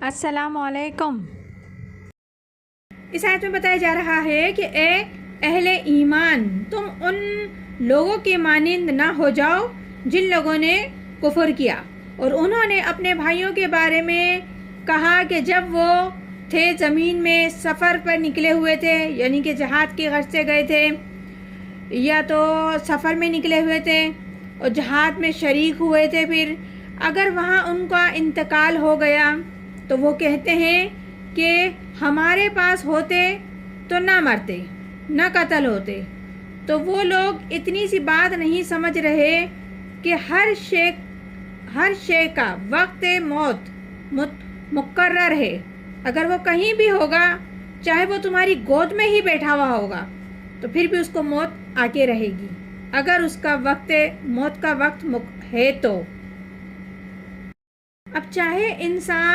السلام علیکم۔ اس آیت میں بتایا جا رہا ہے کہ اے اہل ایمان، تم ان لوگوں کے مانند نہ ہو جاؤ جن لوگوں نے کفر کیا اور انہوں نے اپنے بھائیوں کے بارے میں کہا کہ جب وہ تھے زمین میں سفر پر نکلے ہوئے تھے، یعنی کہ جہاد کی غرض سے گئے تھے یا تو سفر میں نکلے ہوئے تھے اور جہاد میں شریک ہوئے تھے، پھر اگر وہاں ان کا انتقال ہو گیا تو وہ کہتے ہیں کہ ہمارے پاس ہوتے تو نہ مرتے، نہ قتل ہوتے۔ تو وہ لوگ اتنی سی بات نہیں سمجھ رہے کہ ہر شے کا وقت موت مقرر ہے۔ اگر وہ کہیں بھی ہوگا، چاہے وہ تمہاری گود میں ہی بیٹھا ہوا ہوگا، تو پھر بھی اس کو موت آ کے رہے گی، اگر اس کا موت کا وقت ہے تو۔ اب چاہے انسان